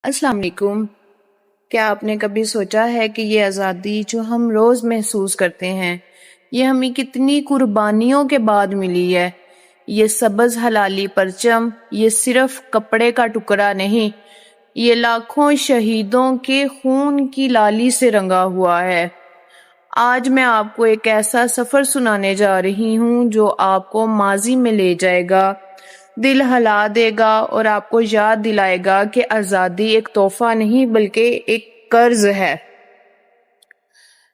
السلام علیکم۔ کیا آپ نے کبھی سوچا ہے کہ یہ آزادی جو ہم روز محسوس کرتے ہیں یہ ہمیں کتنی قربانیوں کے بعد ملی ہے؟ یہ سبز حلالی پرچم یہ صرف کپڑے کا ٹکڑا نہیں، یہ لاکھوں شہیدوں کے خون کی لالی سے رنگا ہوا ہے۔ آج میں آپ کو ایک ایسا سفر سنانے جا رہی ہوں جو آپ کو ماضی میں لے جائے گا، دل ہلا دے گا اور آپ کو یاد دلائے گا کہ آزادی ایک تحفہ نہیں بلکہ ایک قرض ہے۔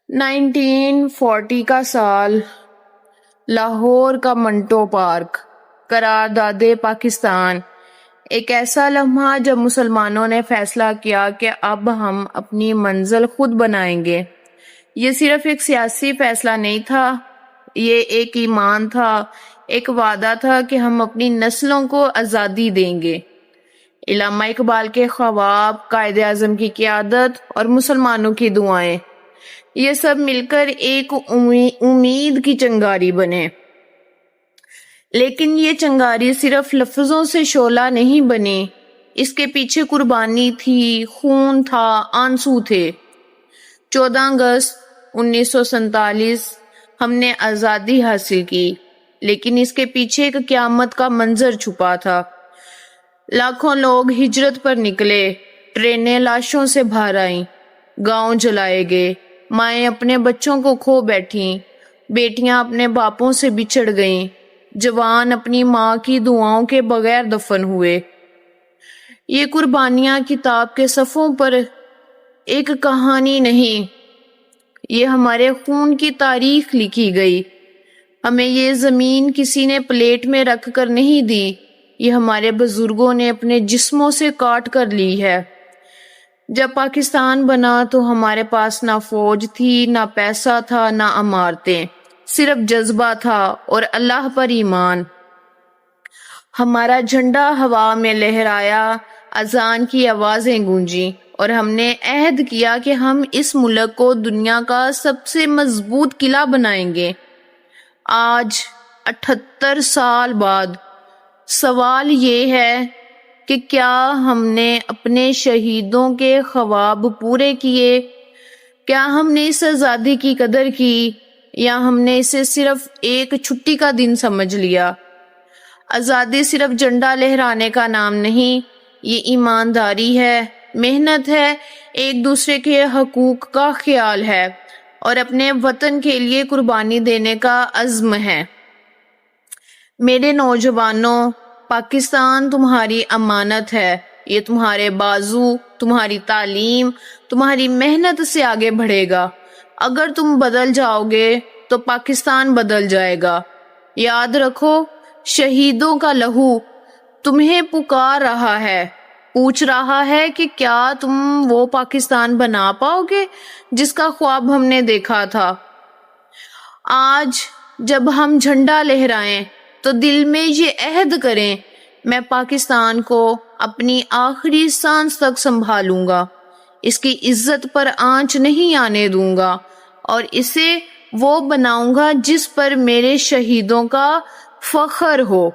1940 کا سال، لاہور کا منٹو پارک، قرارداد پاکستان، ایک ایسا لمحہ جب مسلمانوں نے فیصلہ کیا کہ اب ہم اپنی منزل خود بنائیں گے۔ یہ صرف ایک سیاسی فیصلہ نہیں تھا، یہ ایک ایمان تھا، ایک وعدہ تھا کہ ہم اپنی نسلوں کو آزادی دیں گے۔ علامہ اقبال کے خواب، قائد اعظم کی قیادت اور مسلمانوں کی دعائیں، یہ سب مل کر ایک امید کی چنگاری بنے۔ لیکن یہ چنگاری صرف لفظوں سے شعلہ نہیں بنی، اس کے پیچھے قربانی تھی، خون تھا، آنسو تھے۔ 14 اگست 1947 ہم نے آزادی حاصل کی، لیکن اس کے پیچھے ایک قیامت کا منظر چھپا تھا۔ لاکھوں لوگ ہجرت پر نکلے، ٹرینیں لاشوں سے بھر آئیں، گاؤں جلائے گئے، مائیں اپنے بچوں کو کھو بیٹھیں، بیٹیاں اپنے باپوں سے بچھڑ گئیں، جوان اپنی ماں کی دعاؤں کے بغیر دفن ہوئے۔ یہ قربانیاں کتاب کے صفحوں پر ایک کہانی نہیں، یہ ہمارے خون کی تاریخ لکھی گئی۔ ہمیں یہ زمین کسی نے پلیٹ میں رکھ کر نہیں دی، یہ ہمارے بزرگوں نے اپنے جسموں سے کاٹ کر لی ہے۔ جب پاکستان بنا تو ہمارے پاس نہ فوج تھی، نہ پیسہ تھا، نہ عمارتیں، صرف جذبہ تھا اور اللہ پر ایمان۔ ہمارا جھنڈا ہوا میں لہرایا، اذان کی آوازیں گونجیں اور ہم نے عہد کیا کہ ہم اس ملک کو دنیا کا سب سے مضبوط قلعہ بنائیں گے۔ آج 78 سال بعد سوال یہ ہے کہ کیا ہم نے اپنے شہیدوں کے خواب پورے کیے؟ کیا ہم نے اس آزادی کی قدر کی یا ہم نے اسے صرف ایک چھٹی کا دن سمجھ لیا؟ آزادی صرف جھنڈا لہرانے کا نام نہیں، یہ ایمانداری ہے، محنت ہے، ایک دوسرے کے حقوق کا خیال ہے اور اپنے وطن کے لیے قربانی دینے کا عزم ہے۔ میرے نوجوانوں، پاکستان تمہاری امانت ہے، یہ تمہارے بازو، تمہاری تعلیم، تمہاری محنت سے آگے بڑھے گا۔ اگر تم بدل جاؤ گے تو پاکستان بدل جائے گا۔ یاد رکھو، شہیدوں کا لہو تمہیں پکار رہا ہے، پوچھ رہا ہے کہ کیا تم وہ پاکستان بنا پاؤ گے جس کا خواب ہم نے دیکھا تھا۔ آج جب ہم جھنڈا لہرائیں تو دل میں یہ عہد کریں، میں پاکستان کو اپنی آخری سانس تک سنبھالوں گا، اس کی عزت پر آنچ نہیں آنے دوں گا اور اسے وہ بناؤں گا جس پر میرے شہیدوں کا فخر ہو۔